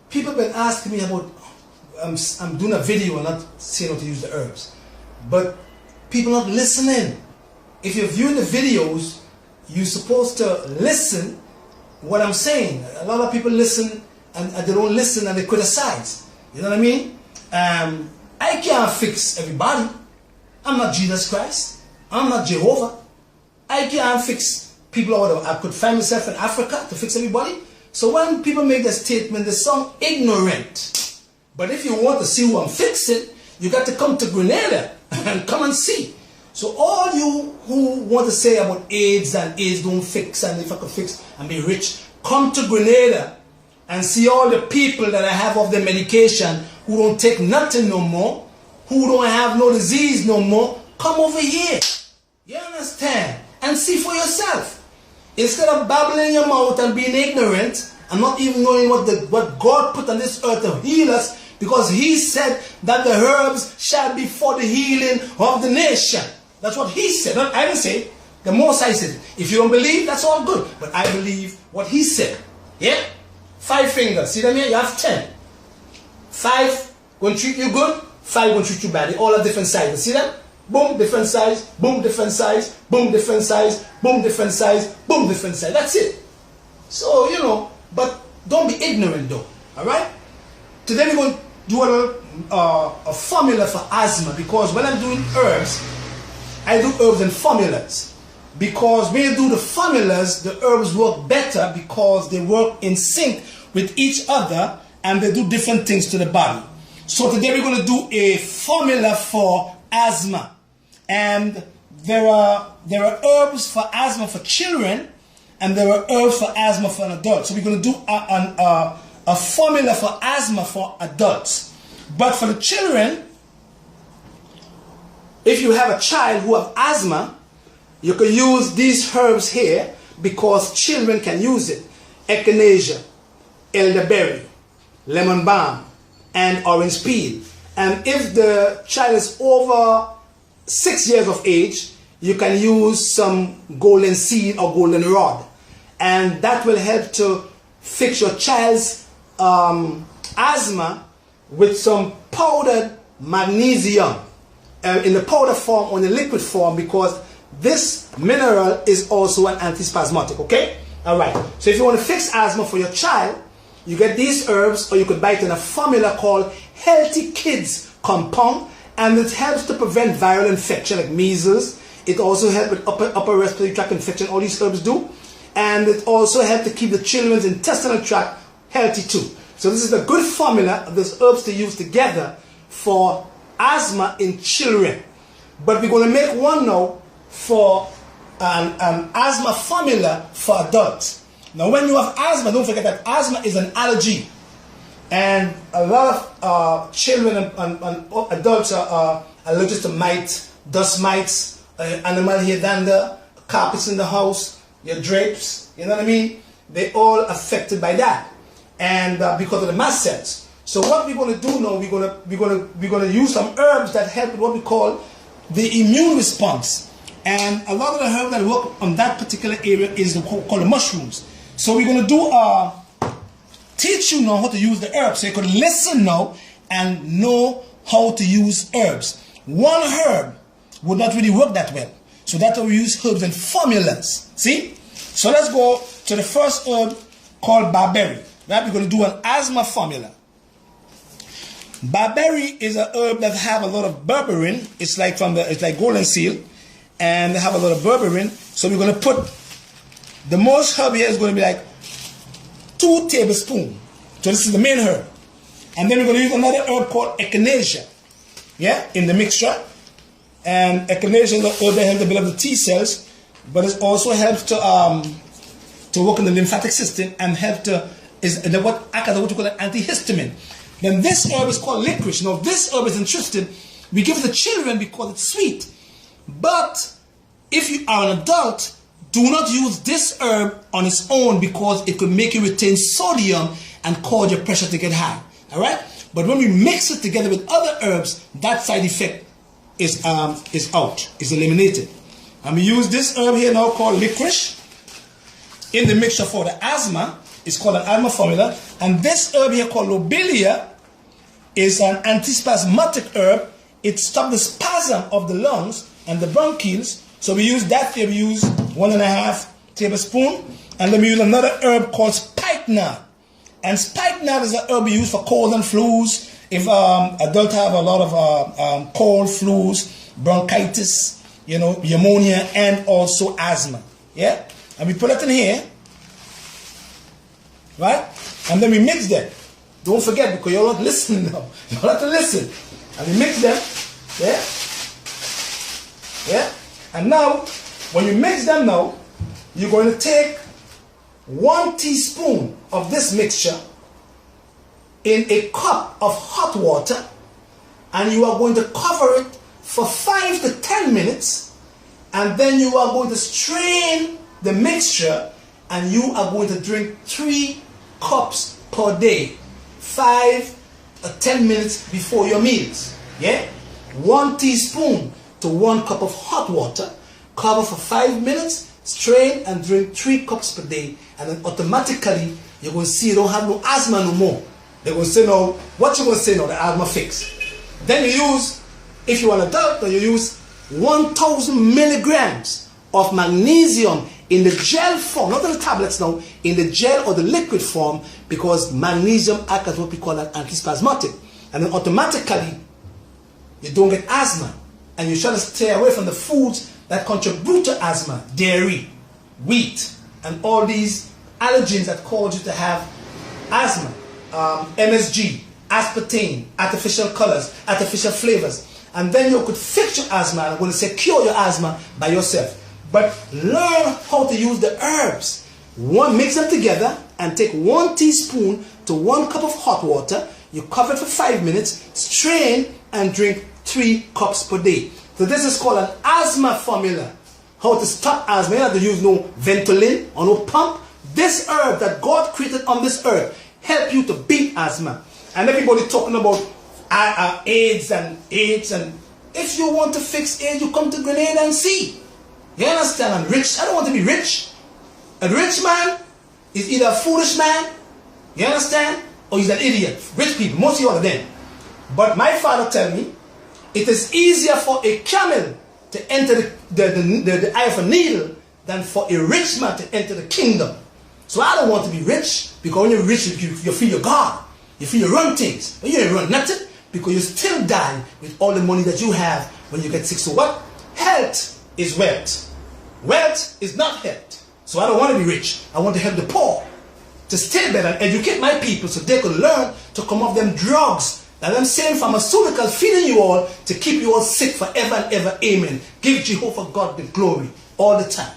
People have been asking me about, I'm doing a video and not saying how to use the herbs. But people not listening. If you're viewing the videos, you're supposed to listen what I'm saying. A lot of people listen and they don't listen and they criticize. You know what I mean? I can't fix everybody. I'm not Jesus Christ. I'm not Jehovah. I can't fix people out. I could find myself in Africa to fix everybody. So when people make that statement, they sound ignorant. But if you want to see who I'm fixing, you got to come to Grenada and come and see. So all you who want to say about AIDS and AIDS don't fix and if I could fix and be rich, come to Grenada and see all the people that I have off the medication who don't take nothing no more, who don't have no disease no more. Come over here. You understand? And see for yourself. Instead of babbling your mouth and being ignorant and not even knowing what God put on this earth to heal us, because He said that the herbs shall be for the healing of the nation. That's what He said. I didn't say it. The Most High said it. If you don't believe, that's all good. But I believe what He said. Yeah? 5 fingers. See them here? You have 10. 5 going to treat you good. 5 going to treat you bad. They all have different sizes. See them? Boom, different size. Boom, different size. Boom, different size. Boom, different size. Boom, different size. That's it. So, you know, but don't be ignorant though. Alright? Today we're going to do a formula for asthma, because when I'm doing herbs, I do herbs and formulas. Because when you do the formulas, the herbs work better because they work in sync with each other and they do different things to the body. So today we're going to do a formula for asthma. And there are herbs for asthma for children and there are herbs for asthma for an adult. So we're going to do a formula for asthma for adults. But for the children, if you have a child who have asthma, you can use these herbs here because children can use it. Echinacea, elderberry, lemon balm, and orange peel. And if the child is over 6 years of age, you can use some golden seed or golden rod. And that will help to fix your child's asthma with some powdered magnesium in the powder form or in the liquid form, because this mineral is also an antispasmodic, okay? Alright, so if you want to fix asthma for your child, you get these herbs, or you could buy it in a formula called Healthy Kids Compound, and it helps to prevent viral infection like measles. It also helps with upper respiratory tract infection, all these herbs do. And it also helps to keep the children's intestinal tract healthy too. So this is a good formula of these herbs to use together for asthma in children. But we're going to make one now for an asthma formula for adults. Now when you have asthma, don't forget that asthma is an allergy. And a lot of children and adults are allergic to mites, dust mites, animal hair dander, carpets in the house, your drapes, you know what I mean? They're all affected by that. And because of the mast cells. So what we're going to do now, we're going to use some herbs that help with what we call the immune response. And a lot of the herbs that work on that particular area is called the mushrooms. So we're going to do teach you now how to use the herbs, so you can listen now and know how to use herbs. One herb would not really work that well. So that's why we use herbs and formulas. See? So let's go to the first herb called barberry. Right? We're going to do an asthma formula. Barberry is a herb that have a lot of berberine. It's like golden seal, and they have a lot of berberine. So we're going to put, the most herb here is going to be like 2 tablespoons. So this is the main herb. And then we're going to use another herb called echinacea, yeah, in the mixture. And echinacea is a herb that helps to build up the T cells, but it also helps to work in the lymphatic system and help to act as what you call an antihistamine. Then this herb is called licorice. Now this herb is interesting. We give it to children because it's sweet. But if you are an adult, do not use this herb on its own because it could make you retain sodium and cause your pressure to get high. Alright? But when we mix it together with other herbs, that side effect is out, is eliminated. And we use this herb here now called licorice in the mixture for the asthma. It's called an asthma formula. And this herb here called lobelia is an antispasmodic herb. It stops the spasm of the lungs and the bronchioles. So we use that here. We use 1.5 tablespoons. And then we use another herb called spikenard. And spikenard is a herb we use for colds and flus. If adults have a lot of cold, flus, bronchitis, pneumonia, and also asthma. Yeah? And we put it in here. Right? And then we mix them. Don't forget, because you're not listening now. You have to listen. And we mix them. Yeah? Yeah? And now, when you mix them now, you're going to take 1 teaspoon of this mixture in a cup of hot water, and you are going to cover it for 5 to 10 minutes, and then you are going to strain the mixture, and you are going to drink 3 cups per day, 5 or 10 minutes before your meals. Yeah? 1 teaspoon to 1 cup of hot water, cover for 5 minutes, strain and drink 3 cups per day, and then automatically you're going to see you don't have no asthma no more. They're going to say, no, what you going to say now, the asthma fix. Then you use, if you want a doctor, you use 1,000 milligrams of magnesium in the gel form, not in the tablets now, in the gel or the liquid form, because magnesium acts as what we call an antispasmodic. And then automatically, you don't get asthma. And you try to stay away from the foods that contribute to asthma, dairy, wheat, and all these allergens that cause you to have asthma. MSG, aspartame, artificial colors, artificial flavors. And then you could fix your asthma. I'm going to say cure your asthma by yourself. But learn how to use the herbs. Mix them together and take 1 teaspoon to 1 cup of hot water. You cover it for 5 minutes, strain and drink 3 cups per day. So this is called an asthma formula. How to stop asthma. You don't have to use no Ventolin or no pump. This herb that God created on this earth help you to beat asthma. And everybody talking about AIDS and if you want to fix AIDS, you come to Grenada and see. You understand? I'm rich. I don't want to be rich. A rich man is either a foolish man, you understand, or he's an idiot. Rich people, most of you are them. But my father tell me, it is easier for a camel to enter the eye of a needle than for a rich man to enter the kingdom. So I don't want to be rich, because when you're rich, you feel your God. You feel you run things. But you ain't run nothing, because you still die with all the money that you have when you get sick. So what? Health is wealth. Wealth is not health. So I don't want to be rich. I want to help the poor to stay better and educate my people so they could learn to come off them drugs that I'm saying pharmaceuticals feeding you all to keep you all sick forever and ever. Amen. Give Jehovah God the glory all the time.